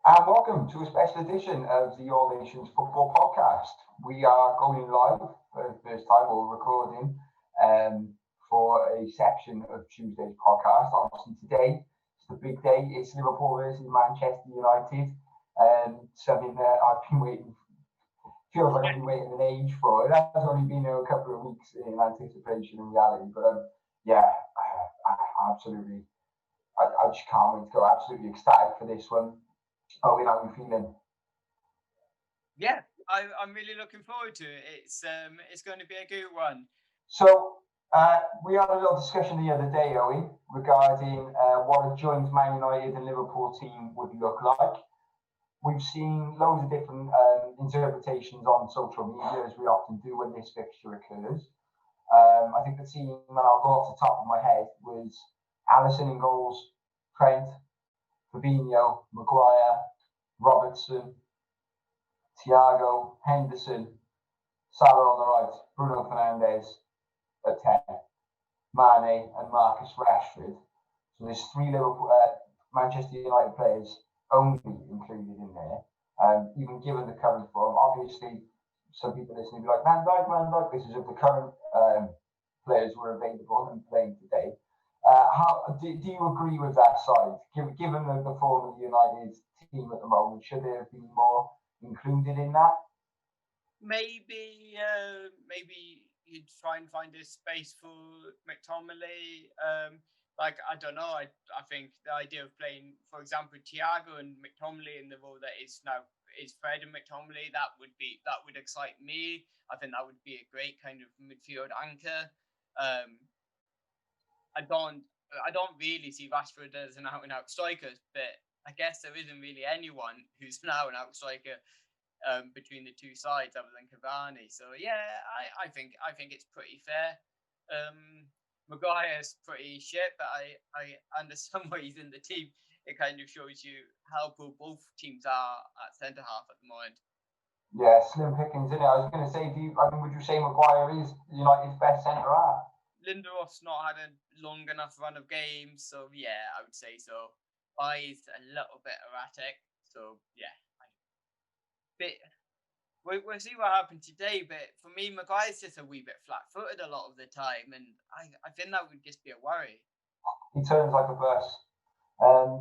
And welcome to a special edition of the All Nations Football Podcast. We are going live for the first time, or recording, for a section of Tuesday's podcast. Obviously, today it's the big day. It's Liverpool versus Manchester United. Something that I've been waiting, feels like I've been waiting an age for. It has only been a couple of weeks in anticipation and reality, but absolutely. I just can't wait to go. Absolutely ecstatic for this one. How are you feeling? Yeah, I'm really looking forward to it. It's going to be a good one. So we had a little discussion the other day, Owen, regarding what a joint Man United and Liverpool team would look like. We've seen loads of different interpretations on social media, as we often do when this fixture occurs. I think the team, and I'll go off the top of my head, was Alisson in goals, Trent, Fabinho, Maguire, Robertson, Thiago, Henderson, Salah on the right, Bruno Fernandes at 10, Mane and Marcus Rashford. So there's three Liverpool, Manchester United players only included in there. Even given the current form, obviously some people listening will be like, Van Dijk, this is of the current players who are available and playing today. How do you agree with that side? Given the form of the United team at the moment, should there have been more included in that? Maybe you'd try and find a space for McTominay. I don't know. I think the idea of playing, for example, Thiago and McTominay in the role that is now is Fred and McTominay, that would excite me. I think that would be a great kind of midfield anchor. I don't really see Rashford as an out and out striker, but I guess there isn't really anyone who's an out and out striker between the two sides other than Cavani. So yeah, I think it's pretty fair. Maguire's pretty shit, but I understand why he's in the team. It kind of shows you how poor both teams are at centre half at the moment. Yeah, slim pickings, isn't it? I was going to say, would you say Maguire is United's best centre half? Lindelof's not had a long enough run of games, so yeah, I would say so. He's a little bit erratic, so yeah. We'll see what happens today, but for me, Maguire's just a wee bit flat-footed a lot of the time, and I think that would just be a worry. He turns like a bus.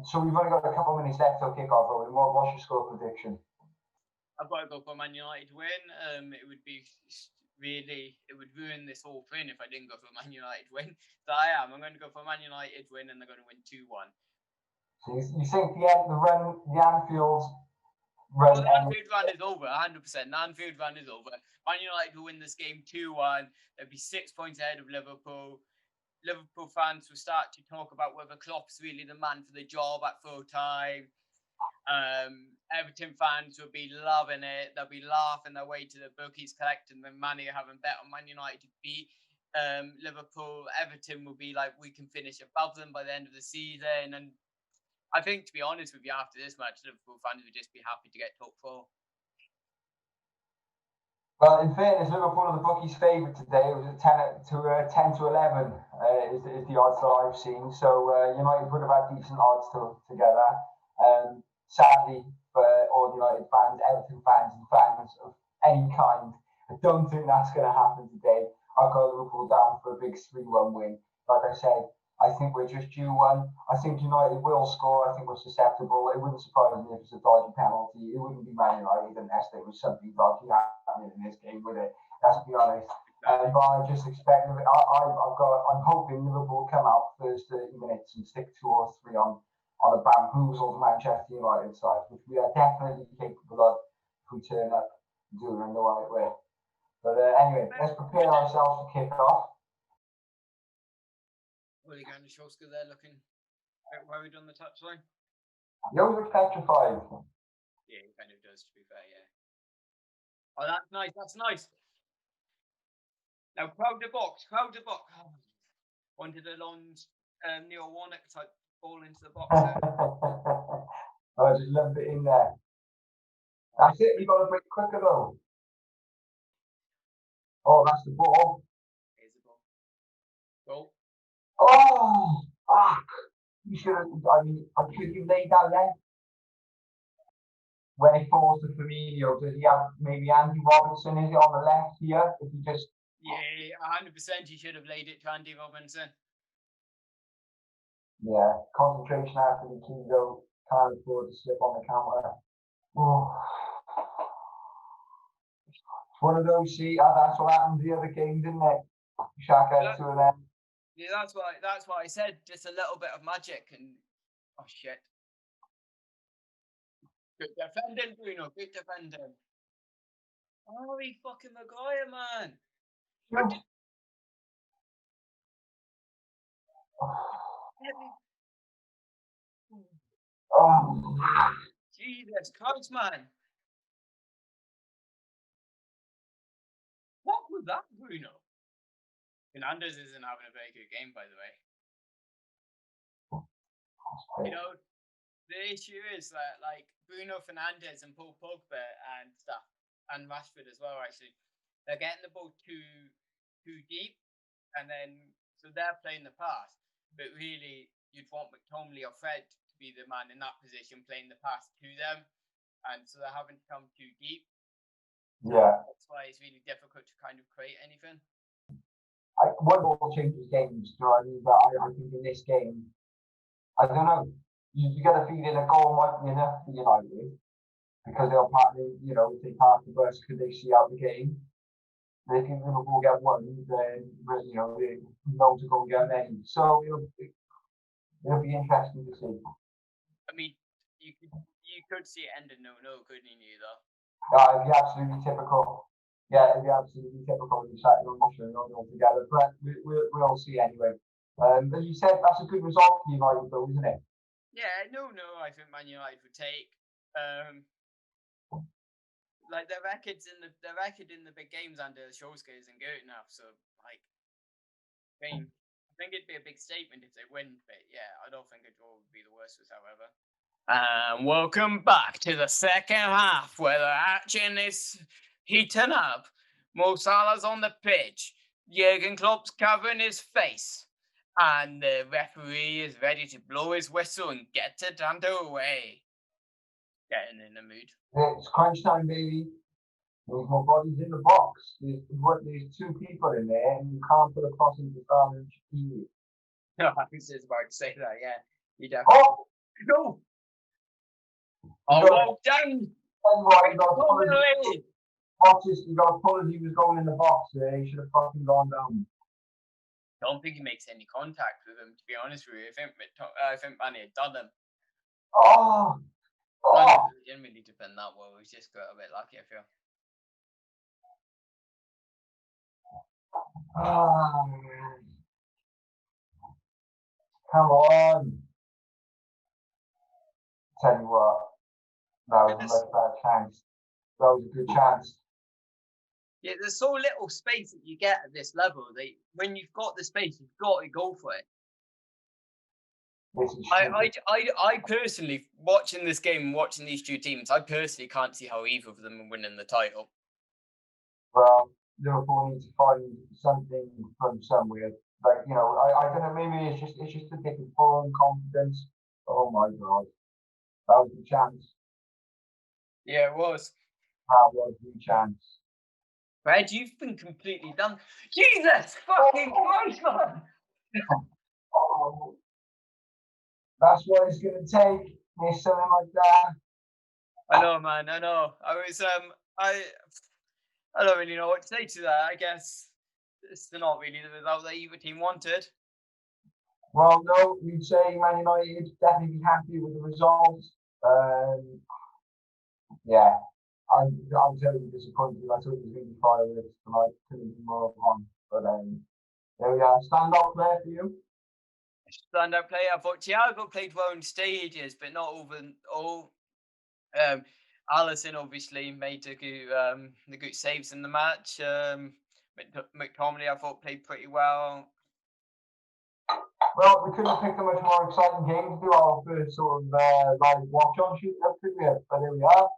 So we've only got a couple of minutes left till kick-off. What's your score prediction? I've got to go for Man United win. It would ruin this whole thing if I didn't go for Man United win. So I'm going to go for Man United win, and they're going to win 2-1. So you think the Anfield run? Well, the Anfield run is over, 100%. The Anfield run is over. Man United will win this game 2-1. They'll be 6 points ahead of Liverpool. Liverpool fans will start to talk about whether Klopp's really the man for the job at full time. Everton fans will be loving it. They'll be laughing their way to the bookies, collecting the money, having bet on Man United to beat Liverpool. Everton will be like, we can finish above them by the end of the season. And I think, to be honest with you, after this match, Liverpool fans would just be happy to get top 4. Well, in fairness, Liverpool are the bookies' favourite today. It was 10 to 11 is the odds that I've seen. So United would have had decent odds together. Sadly, for all United fans, Everton fans, and fans of any kind, I don't think that's going to happen today. I've got Liverpool down for a big 3-1 win. Like I said, I think we're just due one. I think United will score. I think we're susceptible. It wouldn't surprise me if it's a dodgy penalty. It wouldn't be Man United unless there was something dodgy happening in this game, would it? Let's be honest. But I just expect I'm hoping Liverpool come out first 30 minutes and stick 2 or 3 on a bamboozled Manchester United side, which we are definitely capable of if we turn up and do it in the right way. But anyway, let's prepare ourselves for kick-off. Well, you're going to Shoska there looking a bit worried on the touchline. He always looks petrified. Yeah, he kind of does, to be fair, yeah. Oh, that's nice, that's nice. Now, crowd the box. Oh, wanted a long Neil Warnock type ball into the box there. I just left it in there. That's it, you got to break quicker though. Oh, that's the ball. Here's the ball. Goal. Oh, fuck. You should have, I mean, I should have laid that left. when it falls to Firmino, does he have maybe Andy Robertson? Is it on the left here? If he just 100%, he should have laid it to Andy Robinson. Yeah, concentration has to be key though. Can't afford to slip on the counter. Oh. It's one of those. See, that's what happened the other game, didn't it? Shaka to an end. Yeah, that's what I said. Just a little bit of magic and oh shit. Good defending, Bruno. Good defending. Oh, he fucking Maguire, man. Oh, Jesus Christ, man. What was that, Bruno? Fernandes isn't having a very good game, by the way. You know, the issue is that, like, Bruno Fernandes and Paul Pogba and stuff, and Rashford as well, actually, they're getting the ball too deep, and then, so they're playing the pass. But really, you'd want McTominay or Fred to be the man in that position playing the pass to them, and so they're having to come too deep. Yeah. That's why it's really difficult to kind of create anything. One ball changes games, you know what I mean? But I think in this game, I don't know. You get a feeling a goal might be enough for United because they'll partly, you know, if they pass the bus, could they see out the game? And if Liverpool get one, then you know they know to go and get many. So it'll be interesting to see. I mean, you could see it ending 0-0, couldn't you? Though. It'd be absolutely typical. Yeah, it'd be absolutely typical. You sat on all together, but we'll see anyway. But you said that's a good result for United, though, isn't it? Yeah, no, I think Man United would take. Like their record in the big games under Solskjaer isn't good enough. So like, I think it'd be a big statement if they win. But yeah, I don't think a draw would be the worst, however. Welcome back to the second half where the action is heating up. Mo Salah's on the pitch. Jurgen Klopp's covering his face. And the referee is ready to blow his whistle and get it underway. Getting in the mood. It's crunch time, baby. There's more bodies in the box. There's two people in there, and you can't put a cross into the TV. No, I was just about to say that. Yeah, you definitely. Oh no! Oh, well done! You got to pull as he was going in the box there. He should have fucking gone down. Don't think he makes any contact with him, to be honest with you. I think Manny had done him. Oh! He didn't really defend that well. He just got a bit lucky, I feel. Come on. Tell you what, that was a much better chance. That was a good chance. Yeah, there's so little space that you get at this level. When you've got the space, you've got to go for it. I personally, watching this game, watching these two teams, I personally can't see how either of them are winning the title. Well, Liverpool need to find something from somewhere. Like, you know, I don't know, maybe it's just a different form, confidence. Oh my God. That was the chance. Yeah, it was. That was the chance. Fred, you've been completely done. Jesus fucking Christ, man! That's what it's going to take. There's something like that. I know, man. I know. I don't really know what to say to that. I guess it's not really the result that either team wanted. Well, no, you'd say Man United definitely be happy with the results. Yeah, I'm totally disappointed. I thought it was going to be fireworks tonight. Couldn't be more on. But there we are. Stand-up player for you? Stand-up player. I thought Thiago played well in stages, but not over all. Alisson obviously made the good saves in the match. McTominay, I thought, played pretty well. Well, we couldn't have picked a much more exciting game to do our first sort of live watch on shoot, could we? But there we are.